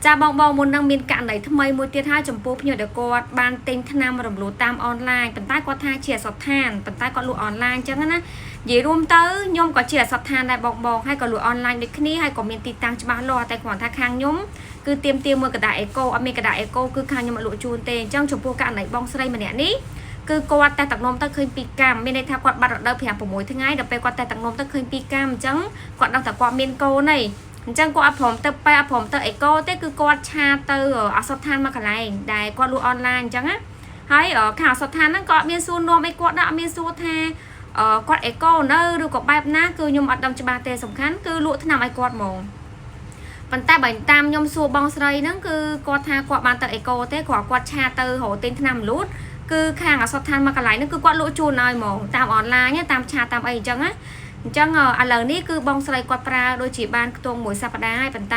ចាបងមុននឹងមានករណីថ្មីមួយទៀតហើយចំពោះភ្ញៀវដែលគាត់បានទិញថ្នាំរំលោភតាមអនឡាញប៉ុន្តែគាត់ថាជាអសត្វឋានប៉ុន្តែគាត់លក់អនឡាញអញ្ចឹងណានិយាយរួមទៅខ្ញុំក៏ជាអសត្វឋានដែរបងហើយក៏លក់អនឡាញដូចគ្នាហើយក៏មានទីតាំងច្បាស់លាស់តែគ្រាន់ថាខាងខ្ញុំគឺទៀមមើលកដាអេកូអត់មានកដាអេកូគឺខាងខ្ញុំអត់លក់ជូនទេអញ្ចឹងចំពោះករណីបងស្រីម្នាក់នេះគឺគាត់តែទឹកនំទៅឃើញ2កម្មមានន័យថាគាត់បាត់រដូវ5 6ថ្ងៃដល់ពេលគាត់តែទឹកនំទៅឃើញ2កម្មអញ្ចឹងគាត់ដឹងថាគាត់មានកូនហីអញ្ចឹងគាត់អត់ព្រមទៅប៉ែអត់ព្រមទៅអេកូទេគឺគាត់ឆាទៅអសត្វឋានមកកន្លែងដែលគាត់លក់អនឡាញអញ្ចឹងណាហើយខាងអសត្វឋានហ្នឹងក៏អត់មានសួរនាំអីគាត់ដែរអត់មានសួរថាគាត់អេកូនៅឬក៏បែបណាគឺខ្ញុំអត់ដឹងច្បាស់ទេសំខាន់គឺលក់ថ្នាំឲ្យគាត់ហ្មងប៉ុន្តែបើតាមខ្ញុំសួរបងស្រីហ្នឹងគឺគាត់ថាគាត់បានទៅអេកូទេគាត់ឆាទៅរកទិញថ្នាំលូតគឺខាងអសត្វឋានមកកន្លែងហ្នឹងគឺគាត់លក់ជូនឲ្យហ្មងតាមអនឡាញតាមឆាតាមអីអញ្ចឹងណាអញ្ចឹងឥឡូវនេះគឺបងស្រីគាត់ប្រើដូចជាបានខ្ទង់មួយសប្តាហ៍ហើយប៉ុន្តែ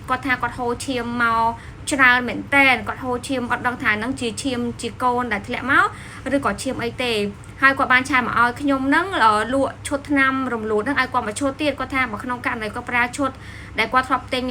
គាត់ថាគាត់ហូរឈាមមកច្រើនមែនតែនគាត់ហូរឈាមអត់ដឹងថាហ្នឹងជាឈាមជាកូនដែលធ្លាក់មកឬក៏ឈាមអីទេហើយគាត់បានឆាមកឲ្យខ្ញុំហ្នឹងលក់ឈុតថ្នាំរំលោភហ្នឹងឲ្យគាត់មកឈុតទៀតគាត់ថាបើក្នុងករណីគាត់ប្រើឈុតដែលគាត់ធ្លាប់ទិញ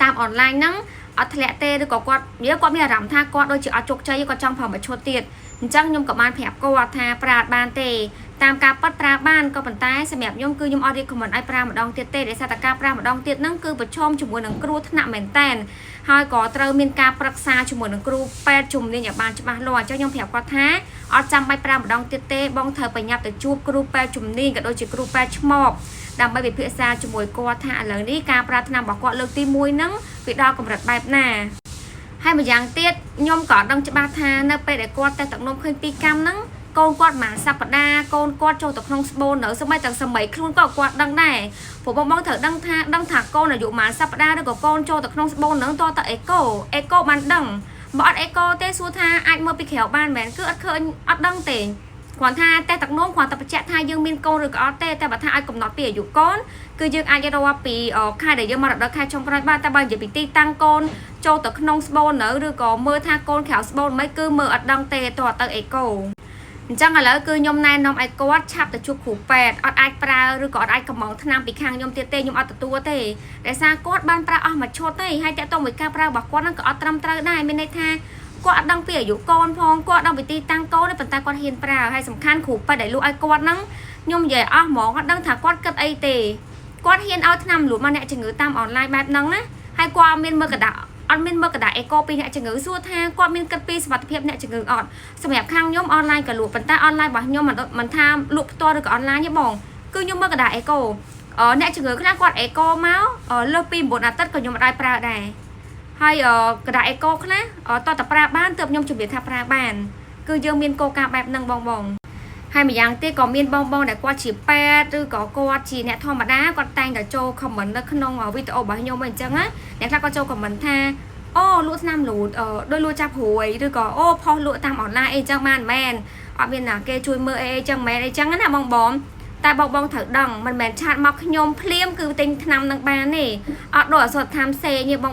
តាមអនឡាញហ្នឹងអត់ធ្លាក់ទេឬក៏គាត់មានអារម្មណ៍ថាគាត់ដូចជាអត់ជោគជ័យគាត់ចង់ប្រើមកឈុតទៀតអញ្ចឹងខ្ញុំក៏បានប្រាប់គាត់ថាប្រើអត់បានទេតាមការប៉ັດប្រើបានក៏ប៉ុន្តែសម្រាប់ខ្ញុំគឺខ្ញុំអត់រៀបខមមិនឲ្យប្រើម្ដងទៀតទេដោយសារតែការប្រើម្ដងទៀតហ្នឹងគឺប្រឈមជាមួយនឹងគ្រោះថ្នាក់មែនតែនហើយក៏ត្រូវមានការប្រឹក្សាជាមួយនឹងគ្រូពេទ្យជំនាញឲ្យបានច្បាស់លាស់អញ្ចឹងខ្ញុំប្រាប់គាត់ថាអត់ចាំបាច់ប្រើម្ដងទៀតទេបងត្រូវប្រញាប់ទៅជួបគ្រូពេទ្យជំនាញក៏ដូចជាគ្រូពេទ្យឆ្មបដើម្បីពិភាក្សាជាមួយគាត់ថាឥឡូវនេះការប្រើថ្នាំរបស់គាត់លើកទី1ហ្នឹងវាដល់កម្រិតបែបណាហើយម្យ៉ាងទៀតខ្ញុំក៏ដឹងច្បាស់ថានៅពេលដែលគាត់តែទឹកនំឃើញ2កម្មហ្នឹងកូនគាត់មួយសប្តាហ៍កូនគាត់ចូលទៅក្នុងស្បូននៅសម័យទាំងសម័យខ្លួនក៏គាត់ដឹងដែរព្រោះបងត្រូវដឹងថាកូនអាយុមួយសប្តាហ៍ឬក៏កូនចូលទៅក្នុងស្បូនហ្នឹងតទៅអេកូបានដឹងបើអត់អេកូទេសួរថាអាចមើលពីក្រៅបានមែនគឺអត់ឃើញអត់ដឹងទេគ្រាន់ថាតែទឹកនោមគ្រាន់តែបញ្ជាក់ថាយើងមានកូនឬក៏អត់ទេតែបើថាឲ្យកំណត់ពីអាយុកូនគឺយើងអាចរកពីខែដែលយើងមករដូវខែចុងក្រោយបានតែបើនិយាយពីទីតាំងកូនចូលទៅក្នុងស្បូននៅឬក៏មើលថាកូនក្រៅស្បូនមិនគឺមើលអត់ដឹងទេតទៅអេកូអញ្ចឹងឥឡូវគឺខ្ញុំណែនាំឲ្យគាត់ឆាប់ទៅជួបគ្រូពេទ្យអត់អាចប្រើឬក៏អត់អាចកំងថ្នាំពីខាងខ្ញុំទៀតទេខ្ញុំអត់ទទួលទេដោយសារគាត់បានប្រើអស់មួយឈុតទេហើយតើតើមួយការប្រើរបស់គាត់ហ្នឹងក៏អត់ត្រឹមត្រូវដែរមានន័យថាគាត់អត់ដឹងពីអាយុកូនផងគាត់ដឹងពីទីតាំងកូនទេប៉ុន្តែគាត់ហ៊ានប្រើហើយសំខាន់គ្រូពេទ្យដែលលក់ឲ្យគាត់ហ្នឹងខ្ញុំនិយាយអស់ហ្មងគាត់ដឹងថាគាត់គិតអីទេគាត់ហ៊ានឲ្យថ្នាំលក់មកអ្នកជំងឺតាមអនឡាញបែបហ្នឹងណាហើយគាត់អត់មានមើលកដាអេកូពីអ្នកជំងឺសួរថាគាត់មានគិតពីសុខភាពអ្នកជំងឺអត់សម្រាប់ខាងខ្ញុំអនឡាញក៏លក់ប៉ុន្តែអនឡាញរបស់ខ្ញុំមិនថាលក់ផ្ទាល់ឬក៏អនឡាញទេបងគឺខ្ញុំមើលកដាអេកូអ្នកជំងឺខ្លះគាត់អេកូមកលើសពី9អាទិត្យក៏ខ្ញុំមិនដែរប្រើដែរហើយកដាអេកូខ្លះតើប្រើបានទើបខ្ញុំជម្រាបថាប្រើបានគឺយើងមានកលការបែបហ្នឹងបងហើយម្យ៉ាងទៀតក៏មានបងដែលគាត់ជាពេទ្យឬក៏គាត់ជាអ្នកធម្មតាគាត់តែងតែចូលខមមិននៅក្នុងវីដេអូរបស់ខ្ញុំអញ្ចឹងណាអ្នកខ្លះគាត់ចូលខមមិនថាអូលក់ថ្នាំលូតដោយលក់ចាប់ព្រួយឬក៏អូផុសលក់តាមអនឡាញអីចឹងបានមែនអត់មានណាគេជួយមើលអីចឹងមែនអីចឹងណាបងតែបងត្រូវដឹងមិនមែនឆាតមកខ្ញុំភ្លាមគឺទិញថ្នាំនឹងបានទេអត់ដូចអសតតាមសេញទេបង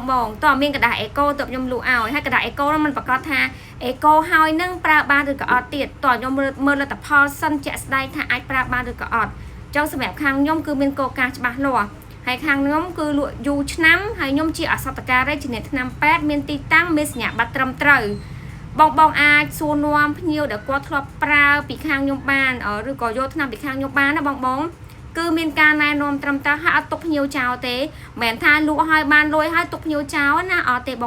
តើមានកដាអេកូទៅខ្ញុំលក់ឲ្យហើយកដាអេកូហ្នឹងมันប្រកាសថាអេកូហើយនឹងប្រើបានឬក៏អត់ទៀតតើខ្ញុំមើលលទ្ធផលសិនជាក់ស្ដែងថាអាចប្រើបានឬក៏អត់ចង់សម្រាប់ខាងខ្ញុំគឺមានកលការច្បាស់លាស់ហើយខាងខ្ញុំគឺលក់យូរឆ្នាំហើយខ្ញុំជាអសតការីជាអ្នកថ្នាំពេទ្យមានទីតាំងមានសញ្ញាបត្រត្រឹមត្រូវបងអាចសួរនាំភ្ញៀវដែលគាត់ធ្លាប់ប្រើពីខាងខ្ញុំបានឬក៏យកថ្នាំពីខាងខ្ញុំបានណាបងគឺមានការណែនាំត្រឹមត្រូវហើយអត់ទុកភ្ញៀវចោលទេមិនមែនថាលក់ឲ្យបានលុយហើយទុកភ្ញៀវចោលណាអត់ទេប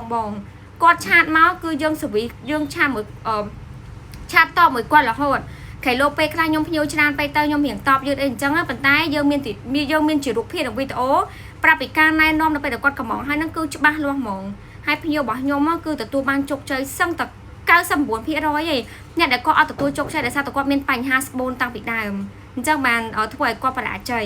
ងគាត់ឆាតមកគឺយើងសវីយើងឆាតមួយឆាតតបមួយគាត់រហូតខៃឡូពេលខ្លះខ្ញុំភ្ញៀវច្រើនទៅខ្ញុំរៀងតបយឺតអីអញ្ចឹងប៉ុន្តែយើងមានជារូបភាពនិងវីដេអូប្រាប់ពីការណែនាំនៅពេលដែលគាត់កំងហើយហ្នឹងគឺច្បាស់លាស់ហ្មងហើយភ្ញៀវរបស់ខ្ញុំគឺទទួលបានជោគជ័យសឹងតែ99%ឯងអ្នកដែលគាត់អត់ទទួលជោគជ័យដោយសារតែគាត់មានបញ្ហាស្បូនតាំងពីដើមអញ្ចឹងបានធ្វើឲ្យគាត់បរាជ័យ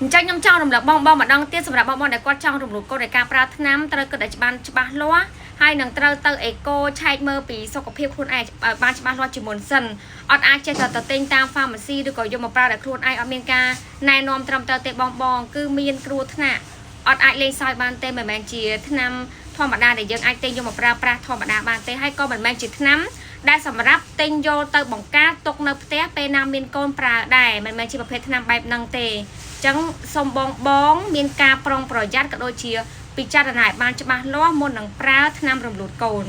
អញ្ចឹងខ្ញុំចង់រំលឹកបងម្ដងទៀតសម្រាប់បងដែលគាត់ចង់រំលឹកកូននៃការប្រើថ្នាំត្រូវគិតឲ្យច្បាស់លាស់ហើយនឹងត្រូវទៅអេកូឆែកមើលពីសុខភាពខ្លួនឯងឲ្យបានច្បាស់លាស់ជាមុនសិនអត់អាចចេះតែទិញតាម pharmacy ឬក៏យកមកប្រើដោយខ្លួនឯងអត់មានការណែនាំត្រឹមត្រូវទេបងគឺមានគ្រោះថ្នាក់អត់អាចលេងសើចបានទេមិនមែនជាថ្នាំធម្មតាដែលយើងអាចទិញយកមកប្រើប្រាស់ធម្មតាបានទេហើយក៏មិនមែនជាថ្នាំដែលសម្រាប់ទិញយកទៅបង្ការទុកនៅផ្ទះពេលណាមានកូនប្រើដែរមិនមែនជាប្រភេទថ្នាំបែបហ្នឹងទេអញ្ចឹងសូមបងមានការប្រុងប្រយ័ត្នក៏ដូចជា ពិចារណាឲ្យបានច្បាស់លាស់មុននឹងប្រើថ្នាំរំលូតកូន